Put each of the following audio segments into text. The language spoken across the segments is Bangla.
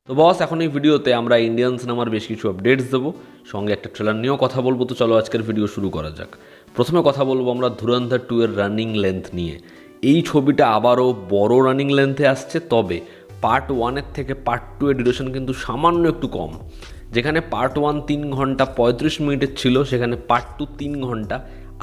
তো বস, এখন এই ভিডিওতে আমরা ইন্ডিয়ান সিনেমার বেশ কিছু আপডেটস দেবো, সঙ্গে একটা ট্রেলার নিয়েও কথা বলবো। তো চলো আজকের ভিডিও শুরু করা যাক। প্রথমে কথা বলবো আমরা ধুরন্ধর 2 এর রানিং লেন্থ নিয়ে। এই ছবিটা আবারও বড় রানিং লেন্থে আসছে, তবে পার্ট 1-এর থেকে পার্ট 2 এর ডিউরেশন কিন্তু সামান্য একটু কম। যেখানে পার্ট 1 3 ঘন্টা 35 মিনিটের ছিল, সেখানে পার্ট 2 3 ঘন্টা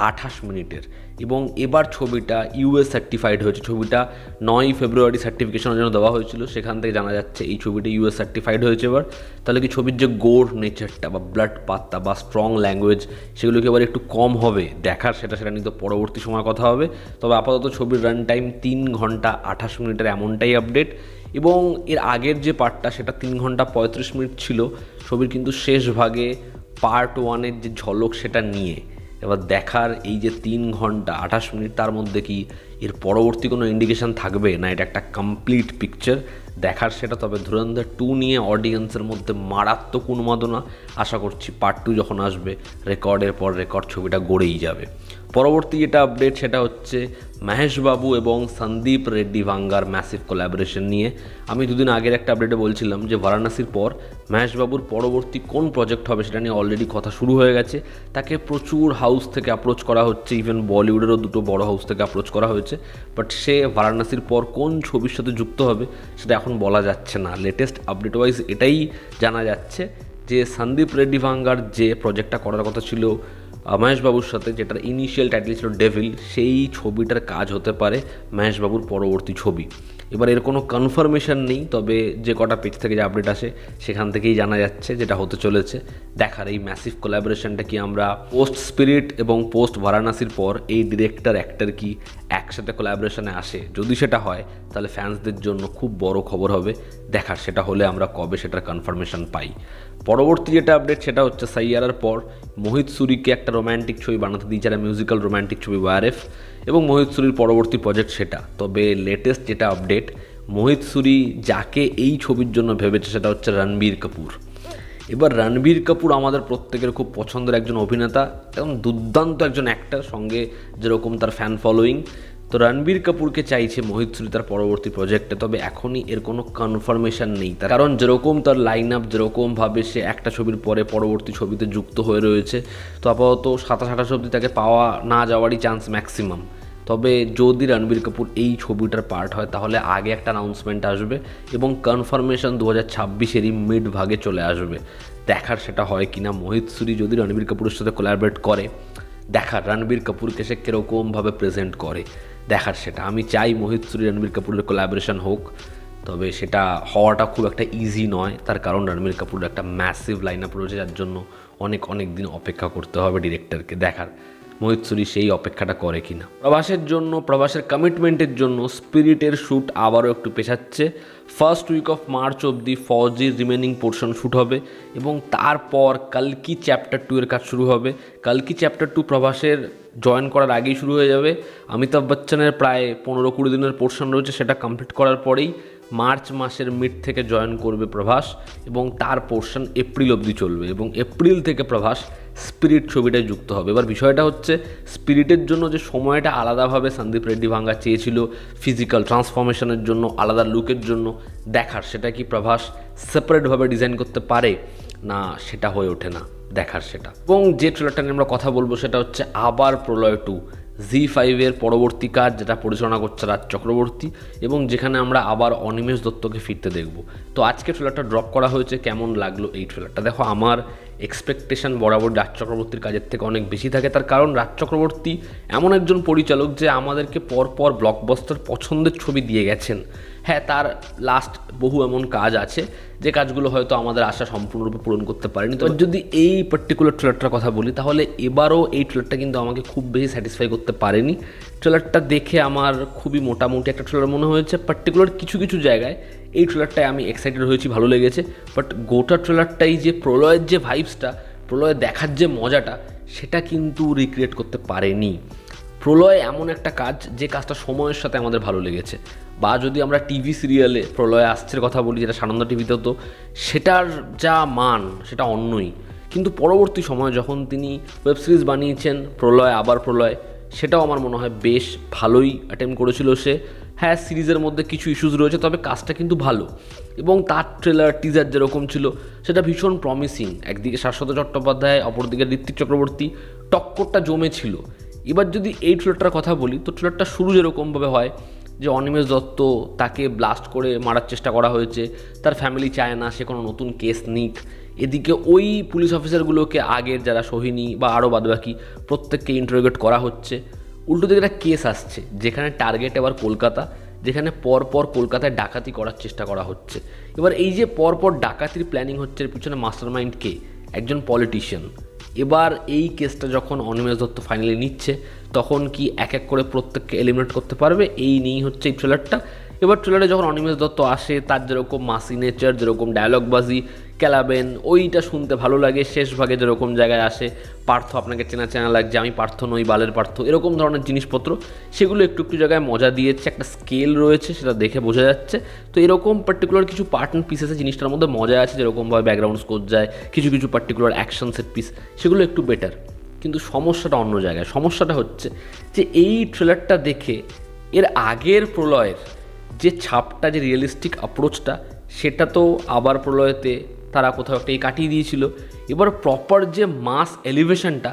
28 মিনিটের। এবং এবার ছবিটা ইউএস সার্টিফাইড হয়েছে। ছবিটা 9 ফেব্রুয়ারি সার্টিফিকেশনের জন্য দেওয়া হয়েছিল, সেখান থেকে জানা যাচ্ছে এই ছবিটা ইউএস সার্টিফাইড হয়েছে এবার। তাহলে কি ছবির যে গোর নেচারটা বা ব্লাড পাতটা বা স্ট্রং ল্যাঙ্গুয়েজ, সেগুলো কি এবার একটু কম হবে দেখার, সেটা নিয়ে তো পরবর্তী সময় কথা হবে। তবে আপাতত ছবির রান টাইম 3 ঘন্টা 28 মিনিটের, এমনটাই আপডেট। এবং এর আগের যে পার্টটা সেটা 3 ঘন্টা 35 মিনিট ছিল ছবির, কিন্তু শেষ ভাগে পার্ট 1-এর যে ঝলক সেটা নিয়ে এবার দেখার এই যে 3 ঘন্টা 28 মিনিট, তার মধ্যে কি এর পরবর্তী কোনো ইন্ডিকেশন থাকবে না এটা একটা কমপ্লিট পিকচার দেখার সেটা। তবে ধুরন্ধর 2 নিয়ে অডিয়েন্সের মধ্যে মারাত্মক উন্মাদনা। আশা করছি পার্ট 2 যখন আসবে রেকর্ডের পর রেকর্ড ছবিটা গড়েই যাবে। পরবর্তী যেটা আপডেট সেটা হচ্ছে মহেশ বাবু এবং সন্দীপ রেড্ডি ভাঙ্গার ম্যাসিভ কোলাবোরেশন নিয়ে। আমি দুদিন আগের একটা আপডেটে বলছিলাম যে বারাণসীর পর মহেশ বাবুর পরবর্তী কোন প্রজেক্ট হবে সেটা নিয়ে অলরেডি কথা শুরু হয়ে গেছে। তাকে প্রচুর হাউস থেকে অ্যাপ্রোচ করা হচ্ছে, ইভেন বলিউডেরও 2টো বড় হাউস থেকে অ্যাপ্রোচ করা হয়েছে। বাট সে বারাণসীর পর কোন ছবির সাথে যুক্ত হবে সেটা এখন বলা যাচ্ছে না। লেটেস্ট আপডেট ওয়াইজ এটাই জানা যাচ্ছে যে সন্দীপ রেড্ডি ভাঙ্গার যে প্রজেক্টটা করার কথা ছিল মহেশবাবুর সাথে, যেটার ইনিশিয়াল টাইটেল ছিল ডেভিল, সেই ছবিটার কাজ হতে পারে মহেশবাবুর পরবর্তী ছবি। এবার এর কোনো কনফার্মেশন নেই, তবে যে কটা পেজ থেকে যে আপডেট আসে সেখান থেকেই জানা যাচ্ছে যেটা হতে চলেছে। দেখার এই ম্যাসিভ কোলাবোরেশনটা কি আমরা পোস্ট স্পিরিট এবং পোস্ট বারাণসীর পর এই ডিরেক্টর অ্যাক্টর কি একসাথে কোলাবোরেশনে আসে। যদি সেটা হয় তাহলে ফ্যান্সদের জন্য খুব বড় খবর হবে। দেখার সেটা হলে আমরা কবে সেটার কনফার্মেশন পাই। পরবর্তী যেটা আপডেট সেটা হচ্ছে সাইয়ারার পর মোহিত সুরিকে একটা রোম্যান্টিক ছবি বানাতে দিয়েছে, একটা মিউজিক্যাল রোম্যান্টিক ছবি ওয়ারেফ, এবং মোহিত সুরির পরবর্তী প্রজেক্ট সেটা। তবে লেটেস্ট যেটা আপডেট, মোহিত সুরি যাকে এই ছবির জন্য ভেবেছে সেটা হচ্ছে রণবীর কাপুর। এবার রণবীর কাপুর আমাদের প্রত্যেকের খুব পছন্দের একজন অভিনেতা এবং দুর্দান্ত একজন অ্যাক্টর, সঙ্গে যেরকম তার ফ্যান ফলোয়িং। তো রণবীর কাপুরকে চাইছে মোহিত সুরি তার পরবর্তী প্রজেক্টে, তবে এখনই এর কোনো কনফার্মেশন নেই। তার কারণ যেরকম তার লাইন আপ, যেরকমভাবে সে একটা ছবির পরে পরবর্তী ছবিতে যুক্ত হয়ে রয়েছে, তো আপাতত 27-28 অবধি তাকে পাওয়া না যাওয়ারই চান্স ম্যাক্সিমাম। তবে যদি রণবীর কাপুর এই ছবিটার পার্ট হয় তাহলে আগে একটা অ্যানাউন্সমেন্ট আসবে এবং কনফার্মেশন 2026-এরই মিড ভাগে চলে আসবে। দেখার সেটা হয় কি না। মোহিত সুরি যদি রণবীর কাপুরের সাথে কোলাবরেট করে, দেখার রণবীর কাপুরকে সে কীরকমভাবে প্রেজেন্ট করে দেখার সেটা। আমি চাই মোহিত সুরি রণবীর কাপুরের কোলাবোরেশন হোক, তবে সেটা হওয়াটা খুব একটা ইজি নয়। তার কারণ রণবীর কাপুরের একটা ম্যাসিভ লাইন আপ রয়েছে, যার জন্য অনেক দিন অপেক্ষা করতে হবে ডিরেক্টরকে। দেখার মোহিত সুরি সেই অপেক্ষাটা করে কিনা। প্রভাসের জন্য, প্রভাসের কমিটমেন্টের জন্য স্পিরিটের শ্যুট আবারও একটু পেছাচ্ছে। ফার্স্ট উইক অফ মার্চ অবধি ফৌজির রিমেনিং পোর্শন শ্যুট হবে এবং তারপর কালকি চ্যাপ্টার 2 এর কাজ শুরু হবে। কালকি চ্যাপ্টার 2 প্রভাসের জয়েন করার আগেই শুরু হয়ে যাবে। অমিতাভ বচ্চনের প্রায় 15-20 দিনের পোর্শন রয়েছে, সেটা কমপ্লিট করার পরেই মার্চ মাসের মিড থেকে জয়েন করবে প্রভাস এবং তার পোর্শন এপ্রিল অবধি চলবে এবং এপ্রিল থেকে প্রভাস স্পিরিট ছবিটায় যুক্ত হবে। এবার বিষয়টা হচ্ছে স্পিরিটের জন্য যে সময়টা আলাদাভাবে সন্দীপ রেড্ডি ভাঙ্গা চেয়েছিল ফিজিক্যাল ট্রান্সফরমেশনের জন্য, আলাদা লুকের জন্য, দেখার সেটা কি প্রভাস সেপারেটভাবে ডিজাইন করতে পারে না সেটা হয়ে ওঠে না। দেখার সেটা। এবং যে ট্রেলারটা নিয়ে আমরা কথা বলবো সেটা হচ্ছে আবার প্রলয় 2, জি5-এর পরবর্তী কাজ, যেটা পরিচালনা করছে রাজ চক্রবর্তী এবং যেখানে আমরা আবার অনিমেষ দত্তকে ফিরতে দেখব। তো আজকে ট্রেলারটা ড্রপ করা হয়েছে। কেমন লাগলো এই ট্রেলারটা? দেখো, আমার এক্সপেকটেশন বরাবর রাজ চক্রবর্তীর কাজের থেকে অনেক বেশি থাকে। তার কারণ রাজ চক্রবর্তী এমন একজন পরিচালক যে আমাদেরকে পরপর ব্লকবাস্টার পছন্দের ছবি দিয়ে গেছেন। হ্যাঁ, তার লাস্ট বহু এমন কাজ আছে যে কাজগুলো হয়তো আমাদের আশা সম্পূর্ণরূপে পূরণ করতে পারেনি। তো যদি এই পার্টিকুলার ট্রেলারটার কথা বলি, তাহলে এবারও এই ট্রেলারটা কিন্তু আমাকে খুব বেশি স্যাটিসফাই করতে পারেনি। ট্রেলারটা দেখে আমার খুবই মোটামুটি একটা ট্রেলার মনে হয়েছে। পার্টিকুলার কিছু জায়গায় এই ট্রেলারটায় আমি এক্সাইটেড হয়েছি, ভালো লেগেছে। বাট গোটা ট্রেলারটাই যে প্রলয়ের যে ভাইবসটা, প্রলয় দেখার যে মজাটা, সেটা কিন্তু রিক্রিয়েট করতে পারেনি। প্রলয় এমন একটা কাজ, যে কাজটা সময়ের সাথে আমাদের ভালো লেগেছে। বা যদি আমরা টিভি সিরিয়ালে প্রলয় আসছের কথা বলি, যেটা সানন্দ টিভিতে হতো, সেটার যা মান সেটা অন্যই। কিন্তু পরবর্তী সময় যখন তিনি ওয়েব সিরিজ বানিয়েছেন প্রলয় আবার প্রলয়, সেটাও আমার মনে হয় বেশ ভালোই অ্যাটেম্প্ট করেছিল সে। হ্যাঁ, সিরিজের মধ্যে কিছু ইস্যুস রয়েছে, তবে কাজটা কিন্তু ভালো। এবং তার ট্রেলার টিজার যেরকম ছিল সেটা ভীষণ প্রমিসিং। একদিকে শাশ্বত চট্টোপাধ্যায়, অপরদিকে ঋত্বিক চক্রবর্তী, টক্করটা জমেছিল। এবার যদি এই ট্রেলারটার কথা বলি, তো ট্রেলারটা শুরু যেরকমভাবে হয় যে অনিমেষ দত্ত তাকে ব্লাস্ট করে মারার চেষ্টা করা হয়েছে, তার ফ্যামিলি চায় না সে কোনো নতুন কেস নিক। এদিকে ওই পুলিশ অফিসারগুলোকে আগের যারা সোহিনী বা আরও বাদবাকি প্রত্যেককে ইন্টারোগেট করা হচ্ছে। উল্টো দিকে একটা কেস আসছে যেখানে টার্গেট এবার কলকাতা, যেখানে পরপর কলকাতায় ডাকাতি করার চেষ্টা করা হচ্ছে। এবার এই যে পরপর ডাকাতির প্ল্যানিং হচ্ছে, এর পিছনে মাস্টারমাইন্ড কে? একজন পলিটিশিয়ান। এবার এই কেসটা যখন অনিমেষ দত্ত ফাইনালি নিচ্ছে, তখন কি এক এক করে প্রত্যেককে এলিমিনেট করতে পারবে? এই নিয়েই হচ্ছে এই ট্রেলারটা। এবার ট্রেলারে যখন অনিমেষ দত্ত আসে, তার যেরকম মাসি নেচার, যেরকম ডায়লগবাজি ক্যালাবেন, ওইটা শুনতে ভালো লাগে। শেষ ভাগে যেরকম জায়গায় আসে, পার্থ আপনাকে চেনা চেনা লাগছে, আমি পার্থ নই, বালের পার্থ, এরকম ধরনের জিনিসপত্র, সেগুলো একটু একটু জায়গায় মজা দিয়েছে। একটা স্কেল রয়েছে, সেটা দেখে বোঝা যাচ্ছে। তো এরকম পার্টিকুলার কিছু পার্ট অ্যান্ড পিসেসে জিনিসটার মধ্যে মজা আছে, যেরকমভাবে ব্যাকগ্রাউন্ড স্কোর যায়, কিছু কিছু পার্টিকুলার অ্যাকশন সেট পিস, সেগুলো একটু বেটার। কিন্তু সমস্যাটা অন্য জায়গায়। সমস্যাটা হচ্ছে যে এই ট্রেলারটা দেখে এর আগের প্রলয়ের যে ছাপটা, যে রিয়েলিস্টিক অ্যাপ্রোচটা, সেটা তো আবার প্রলয়তে তারা কোথাও একটাই কাটিয়ে দিয়েছিল। এবার প্রপার যে মাস এলিভেশনটা,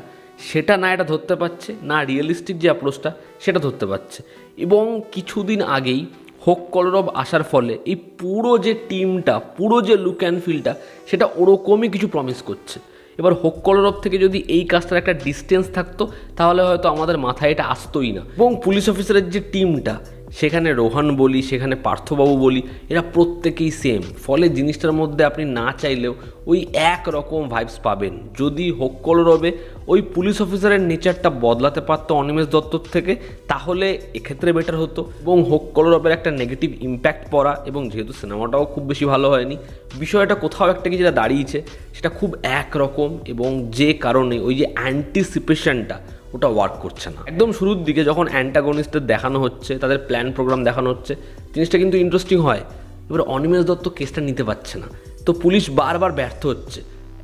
সেটা না এটা ধরতে পারছে, না রিয়েলিস্টিক যে অ্যাপ্রোচটা সেটা ধরতে পারছে। এবং কিছুদিন আগেই হোক কলরব আসার ফলে এই পুরো যে টিমটা, পুরো যে লুক অ্যান্ড ফিলটা, সেটা ওরকমই কিছু প্রমিস করছে। এবার হোক কলরব থেকে যদি এই কাজটার একটা ডিস্টেন্স থাকতো, তাহলে হয়তো আমাদের মাথায় এটা আসতোই না। এবং পুলিশ অফিসারের যে টিমটা, সেখানে রোহান বলি, সেখানে পার্থবাবু বলি, এরা প্রত্যেকেই সেম। ফলে জিনিসটার মধ্যে আপনি না চাইলেও ওই এক রকম ভাইবস পাবেন। যদি হোক কলরবে ওই পুলিশ অফিসারের নেচারটা বদলাতে পারতো অনিমেষ দত্তর থেকে, তাহলে এক্ষেত্রে বেটার হতো। এবং হোক কলরবের একটা নেগেটিভ ইম্প্যাক্ট পড়া, এবং যেহেতু সিনেমাটাও খুব বেশি ভালো হয়নি, বিষয়টা কোথাও একটা কি যেটা দাঁড়িয়েছে সেটা খুব একরকম, এবং যে কারণে ওই যে অ্যান্টিসিপেশনটা ওটা ওয়ার্ক করছে না। একদম শুরুর দিকে যখন অ্যান্টাগনিস্টদের দেখানো হচ্ছে, তাদের প্ল্যান প্রোগ্রাম দেখানো হচ্ছে, জিনিসটা কিন্তু ইন্টারেস্টিং হয়। এবার অনিমেষ দত্ত কেসটা নিতে পারছে না, তো পুলিশ বারবার ব্যর্থ হচ্ছে।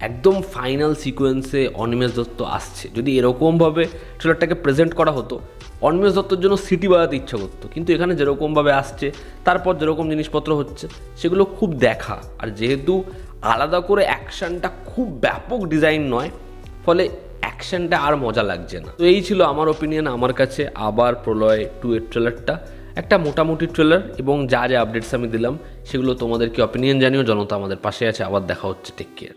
একদম ফাইনাল সিকোয়েন্সে অনিমেষ দত্ত আসছে। যদি এরকমভাবে ট্রেলারটাকে প্রেজেন্ট করা হতো, অনিমেষ দত্তর জন্য সিটি বাজাতে ইচ্ছা করতো। কিন্তু এখানে যেরকমভাবে আসছে, তারপর যেরকম জিনিসপত্র হচ্ছে, সেগুলো খুব দেখা। আর যেহেতু আলাদা করে অ্যাকশানটা খুব ব্যাপক ডিজাইন নয়, ফলে অ্যাকশনটা আর মজা লাগছে না। তো এই ছিল আমার ওপিনিয়ন। আমার কাছে আবার প্রলয় 2 এর ট্রেলারটা একটা মোটামুটি ট্রেলার, এবং যা যা আপডেটস আমি দিলাম সেগুলো তোমাদের কি অপিনিয়ন জানিও। জনতা আমাদের পাশে আছে। আবার দেখা হচ্ছে। Take care.